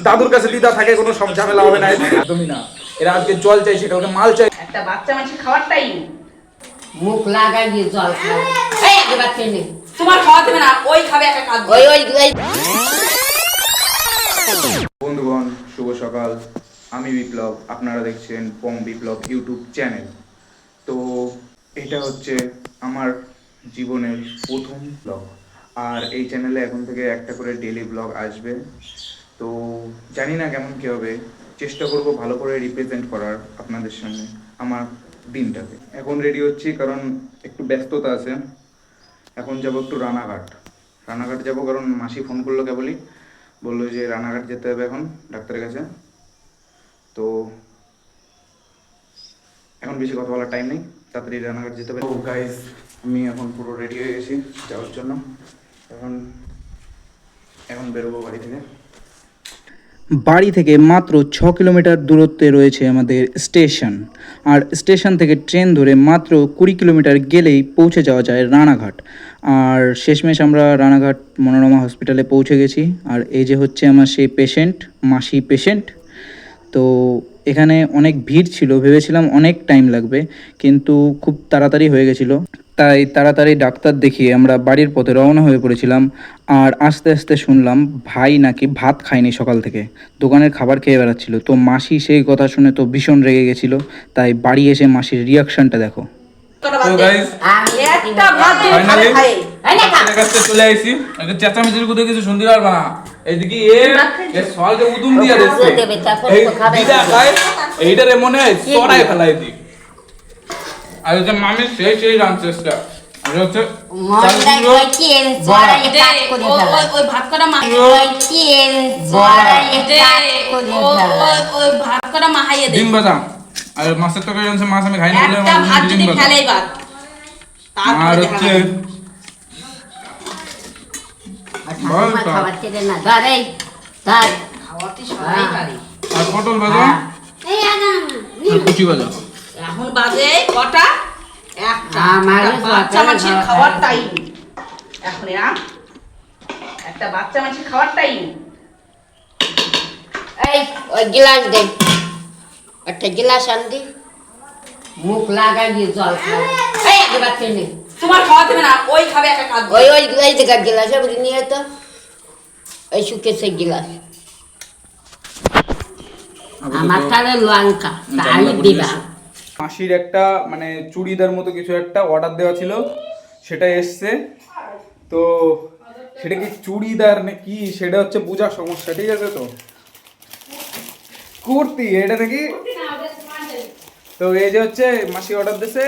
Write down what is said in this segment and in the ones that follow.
দাদুর কাছে দিদা থাকে, কোনো সব ঝামেলা হবে না। একদমই না, এরা আজকে জল চাইছে, কালকে মাল চাই। একটা বাচ্চা মানুষের খাওয়ারটাই মুখ লাগাই দিয়ে জল খাও। এই আগে বাচ্চা নেই, তোমার খাওয়া দেবে না, ওই খাবে একটা কাজ। ওই ওই ওই বন্ধুগণ, শুভ সকাল। আমি বিপ্লব, আপনারা দেখছেন পং বিপ্লব ইউটিউব চ্যানেল। তো এটা হচ্ছে আমার জীবনের প্রথম ব্লগ, আর এই চ্যানেলে এখন থেকে একটা করে ডেইলি ব্লগ আসবে। তো জানি না কেমন কী হবে, চেষ্টা করব ভালো করে রিপ্রেজেন্ট করার আপনাদের সামনে আমার দিনটাকে। এখন রেডি হচ্ছি কারণ একটু ব্যস্ততা আছে। এখন যাব একটু রানাঘাট যাব, কারণ মাসি ফোন করলো কেবলই, বললো যে রানাঘাট যেতে হবে এখন ডাক্তারের কাছে। তো এখন বেশি কথা বলার টাইম নেই, তাড়াতাড়ি রানাঘাট যেতে হবে। তো গাইস, আমি এখন পুরো রেডি হয়ে গেছি যাওয়ার জন্য। এখন বেরোবো বাড়ি থেকে মাত্র 6 কিলোমিটার দূরত্বে রয়েছে আমাদের স্টেশন, আর স্টেশন থেকে ট্রেন ধরে মাত্র 20 কিলোমিটার গেলেই পৌঁছে যাওয়া যায় রানাঘাট। আর শেষমেশ আমরা রানাঘাট মনোরমা হসপিটালে পৌঁছে গেছি। আর এই যে হচ্ছে আমার সেই পেশেন্ট, মাসি পেশেন্ট। তো এখানে অনেক ভিড় ছিল, ভেবেছিলাম অনেক টাইম লাগবে, কিন্তু খুব তাড়াতাড়ি হয়ে গেছিলো। তাই তাড়াতাড়ি ডাক্তার দেখিয়ে আমরা বাড়ির পথে রওনা হয়ে পড়েছিলাম। আর আস্তে আস্তে শুনলাম ভাই নাকি ভাত খায়নি সকাল থেকে, দোকানের খাবার খেয়ে বেড়াচ্ছিল। তো মাসি সেই কথা শুনে তো ভীষণ রেগে গেছিলো। তাই বাড়ি এসে মাসির রিয়াকশানটা দেখো। তো গাইস, একটা ভাত দিয়ে ফাইনালি খাবে। আপনাদের কাছে চলে আইছি। একটা চেঁচামেচির কথা কিছু শুনতে পারবা না। এইদিকে এ সলকে উদুম দিয়া দিচ্ছে। দেবে তারপর এই তো খাবে। দিদা খায়, এইটারে মনে হয় সরাই ফেলাই দি। আর যে মামি সেই রানচেসটা আর হচ্ছে মন্দাই কইছি এর জড়াই কাট করে ফেলা। ওই ভাত করা মা কইছি এর জড়াই কাট করে ফেলা। ওই ভাত করা মাহাইয়ে দে। ডিম ভাজা আর মাছের তরকারি আছে, মাছ আমি খাই না বলে একটা আমার ভাত ডিম যদি ভাজা। ফেলেই ভাত আর হচ্ছে আর ঠাকুমা খাবার ছেড়ে না ধরে তার খাওয়াতে সবাই পারে। আর পটল ভাজা এই আগাম আর কুচি ভাজা। এখন বাজে কটা? একটা। আমারও একটা বাচ্চা সকালে মানুষের খাওয়া খাওয়ার হয়। টাইম এখন। একটা বাচ্চা মানুষের খাওয়ার টাইম। এই ওই গ্লাস দে, একটা গ্লাস আন দি, মুখ লাগাই দিয়ে জল খাও। এই আগে বাচ্চা নেই, তোমার খাওয়া দেবে না, ওই খাবে একটা কাজ। ওই ওই ওই জায়গার গ্লাস ওগুলি নিয়ে তো ওই শুকেছে গ্লাস আমার তাহলে লঙ্কা তাই দিবা। মাসির একটা মানে চুড়িদার মতো কিছু একটা অর্ডার দেওয়া ছিল, সেটা এসছে। তো সেটা কি চুড়িদার না কি সেটা হচ্ছে বোঝার সমস্যা, ঠিক আছে? তো কুর্তি এটা নাকি। তো এই যে হচ্ছে মাসি অর্ডার দিয়েছে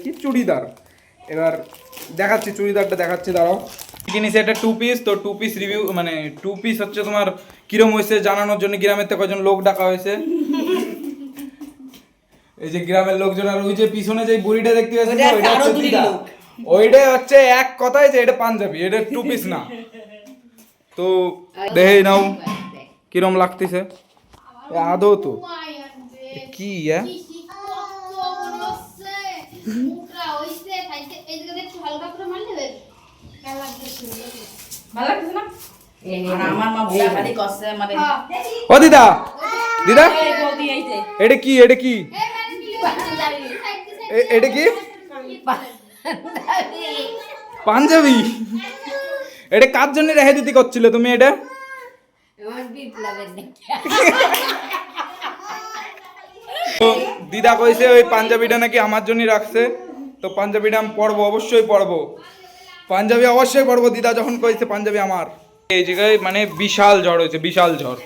কি চুড়িদার। এবার দেখাচ্ছি, চুড়িদারটা দেখাচ্ছি, দাঁড়াও। কিনেছি একটা 2 পিস। তো 2 পিস রিভিউ মানে 2 পিস হচ্ছে তোমার কিরম হয়েছে জানানোর জন্য গ্রামের থেকে কয়েকজন লোক ডাকা হয়েছে। এই যে গ্রামের লোকজন, আর ওই যে পিছনে যে বুড়িটা দেখতে পাচ্ছেন ওইটা হচ্ছে দিদা। ওইটা হচ্ছে এক কথায় যে এটা পাঞ্জাবি, এটা 2 পিস না। তো দেখেই নাও কিরম লাগতেছে আদৌ। তো কি ভালো লাগছে না? আর আমার মা বুড়া খালি কষ্ট মানে ও দিদা, দিদা এই বৌদি এই যে এটা কি, এটা কি, এটা কি পাঞ্জাবি? এটা কার জন্য রেখে দিতে করছিল তুমি? এটা তো দিদা কইছে ওই পাঞ্জাবিটা নাকি আমার জন্য রাখছে। তো পাঞ্জাবিটা আমি পরবো, অবশ্যই পরবো, পাঞ্জাবি অবশ্যই পরবো। দিদা যখন কইছে পাঞ্জাবি আমার। এই জায়গায় মানে বিশাল ঝড় হয়েছে, বিশাল ঝড়।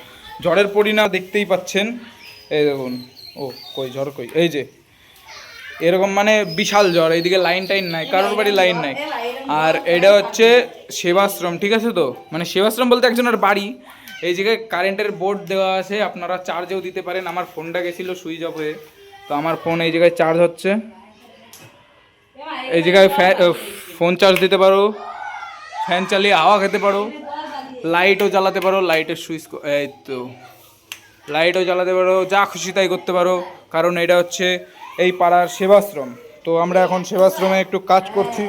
ঝড়ের পরিণাম দেখতেই পাচ্ছেন, এই দেখুন। ও কই ঝড় কই, এই যে এরকম মানে বিশাল ঝড়। এইদিকে লাইন টাইন নাই, কারোর বাড়ি লাইন নাই। আর এটা হচ্ছে সেবাশ্রম, ঠিক আছে? তো মানে সেবাশ্রম বলতে একজনের বাড়ি। এই জায়গায় কারেন্টের বোর্ড দেওয়া আছে, আপনারা চার্জেও দিতে পারেন। আমার ফোনটা গেছিলো সুইচ অফ হয়ে, তো আমার ফোন এই জায়গায় চার্জ হচ্ছে। এই জায়গায় ফোন চার্জ দিতে পারো, ফ্যান চালিয়ে হাওয়া খেতে পারো, লাইটও জ্বালাতে পারো, লাইটের সুইচ এই তো লাইটও জ্বালাতে পারো, যা খুশি তাই করতে পারো। কারণ এটা হচ্ছে এই পাড়ার সেবাশ্রম। তো আমরা এখন সেবাশ্রমে একটু কাজ করছি।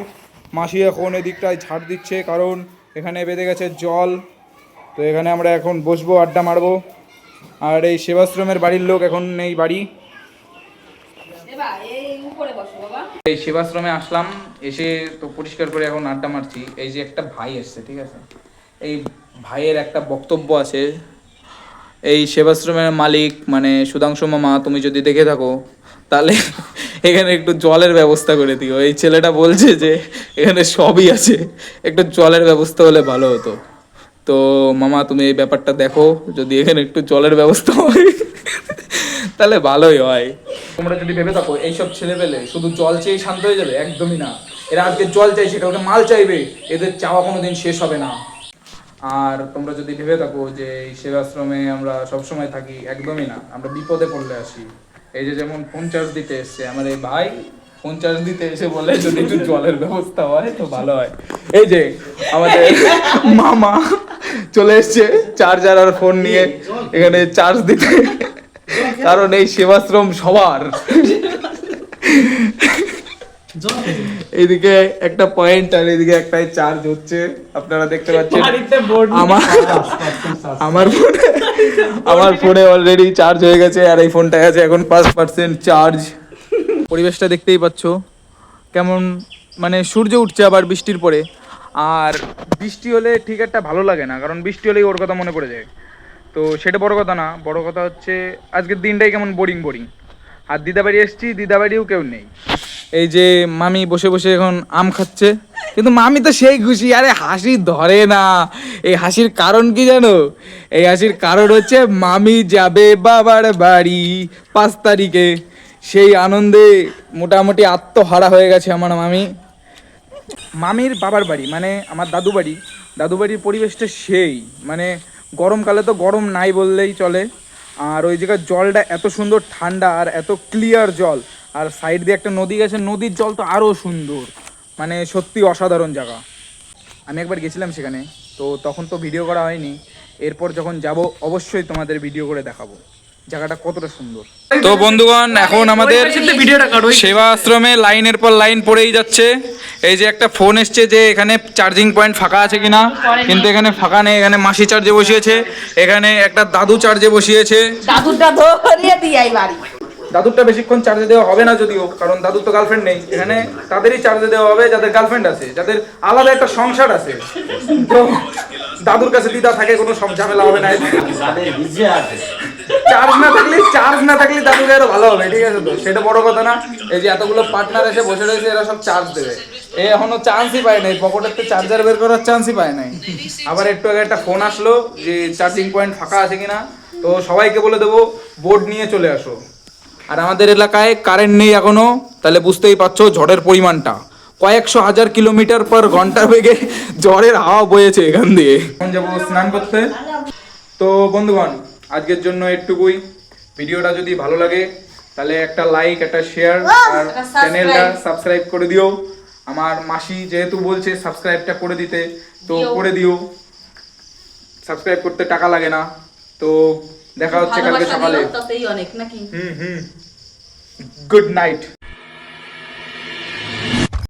মাসি এখন এদিকটায় ঝাড় দিচ্ছে, কারণ এখানে বেঁধে গেছে জল। তো এখানে আমরা এখন বসবো, আড্ডা মারবো। আর এই সেবাশ্রমের বাড়ির লোক এখন নেই বাড়ি। এই সেবাশ্রমে আসলাম, এসে তো পরিষ্কার করে এখন আড্ডা মারছি। এই যে একটা ভাই এসছে, ঠিক আছে, এই ভাইয়ের একটা বক্তব্য আছে। এই সেবাশ্রমের মালিক মানে সুধাংশু মামা, তুমি যদি দেখে থাকো তাহলে এখানে একটু জলের ব্যবস্থা করে দিও। এই ছেলেটা বলছে যে এখানে সবই আছে, একটু জলের ব্যবস্থা হলে ভালো হতো। তো মামা তুমি এই ব্যাপারটা দেখো, যদি এখানে একটু জলের ব্যবস্থা হয় তাহলে ভালোই হয়। তোমরা যদি ভেবে থাকো এইসব ছেলে পেলে শুধু জল চেয়ে শান্ত হয়ে যাবে, একদমই না। এরা আজকে জল চাইছে, কালকে মাল চাইবে, এদের চাওয়া কোনোদিন শেষ হবে না। আর তোমরা যদি ভেবে থাকো যে এই সেবাশ্রমে আমরা সবসময় থাকি, একদমই না, আমরা বিপদে পড়লে আসি। এই যে যেমন ফোন চার্জ দিতে এসছে আমার এই ভাই, ফোন চার্জ দিতে এসে বলে যদি একটু জলের ব্যবস্থা হয় তো ভালো হয়। এই যে আমাদের মামা চলে এসছে চার্জার আর ফোন নিয়ে এখানে চার্জ দিতে, কারণ এই সেবাশ্রম সবার। এইদিকে একটা পয়েন্ট আর এইদিকে একটাই চার্জ হচ্ছে, আপনারা দেখতে পাচ্ছেন। আমার ফোনে অলরেডি চার্জ হয়ে গেছে, আর এই ফোনটা আছে এখন 5% চার্জ। পরিবেশটা দেখতেই পাচ্ছ কেমন, মানে সূর্য উঠছে আবার বৃষ্টির পরে। আর বৃষ্টি হলে ঠিক একটা ভালো লাগে না, কারণ বৃষ্টি হলেই ওর কথা মনে পড়ে যায়। তো সেটা বড় কথা না, বড় কথা হচ্ছে আজকের দিনটাই কেমন বোরিং বোরিং। আর দিদাবাড়ি এসছি, দিদাবাড়িও কেউ নেই। এই যে মামি বসে বসে এখন আম খাচ্ছে, কিন্তু মামি তো সেই খুশি, আরে হাসি ধরে না। এই হাসির কারণ কি জানো? এই হাসির কারণ হচ্ছে মামি যাবে বাবার বাড়ি 5 তারিখে। সেই আনন্দে মোটামুটি আত্মহারা হয়ে গেছে আমার মামি। মামির বাবার বাড়ি মানে আমার দাদু বাড়ি, দাদু বাড়ির পরিবেশটা সেই, মানে গরমকালে তো গরম নাই বললেই চলে। আর ওই জায়গার জলটা এত সুন্দর ঠান্ডা আর এত ক্লিয়ার জল, আর সাইড দিয়ে একটা নদী গেছে, নদীর জল তো আরও সুন্দর, মানে সত্যি অসাধারণ জায়গা। আমি একবার গেছিলাম সেখানে, তো তখন তো ভিডিও করা হয়নি। এরপর যখন যাব অবশ্যই তোমাদের ভিডিও করে দেখাবো জায়গাটা কতটা সুন্দর। তো বন্ধুগণ, এখন আমাদের সেবা আশ্রমে লাইনের পর লাইন পড়েই যাচ্ছে। এই যে একটা ফোন এসছে যে এখানে চার্জিং পয়েন্ট ফাঁকা আছে কিনা, কিন্তু এখানে ফাঁকা নেই। এখানে মাসি চার্জে বসিয়েছে, এখানে একটা দাদু চার্জে বসিয়েছে। দাদুরটা বেশিক্ষণ চার্জে দেওয়া হবে না যদিও, কারণ দাদুর তো গার্লফ্রেন্ড নেই। এখানে তাদেরই চার্জে দেওয়া হবে যাদের গার্লফ্রেন্ড আছে, যাদের আলাদা একটা সংসার আছে। তো দাদুর কাছে দিদা থাকে, কোনো ঝামেলা হবে না। চার্জ না থাকলে দাদুকে আরো ভালো হবে, ঠিক আছে? তো সেটা বড় কথা না। এই যে এতগুলো পার্টনার এসে বসে রয়েছে, এরা সব চার্জ দেবে। এ এখনো চান্সই পায় নাই, পকেটের চার্জার বের করার চান্সই পায় নাই। আবার একটু আগে একটা ফোন আসলো যে চার্জিং পয়েন্ট ফাঁকা আছে কিনা, তো সবাইকে বলে দেবো বোর্ড নিয়ে চলে আসো। আর আমাদের এলাকায় কারেন্ট নেই এখনো, তাহলে বুঝতেই পারছো ঝড়ের পরিমাণটা। কয়েকশো হাজার কিলোমিটার পর ঘন্টার বেগে ঝড়ের হাওয়া বয়েছে এখান দিয়ে। এখন যাবো স্নান করতে। তো বন্ধুগণ, আজকের জন্য একটুকুই। ভিডিওটা যদি ভালো লাগে তাহলে একটা লাইক, একটা শেয়ার, আর চ্যানেলটা সাবস্ক্রাইব করে দিও। আমার মাসি যেহেতু বলছে সাবস্ক্রাইবটা করে দিতে, তো করে দিও। সাবস্ক্রাইব করতে টাকা লাগে না। তো দেখা হচ্ছে কালকে সকালে। অনেক নাকি? Good night.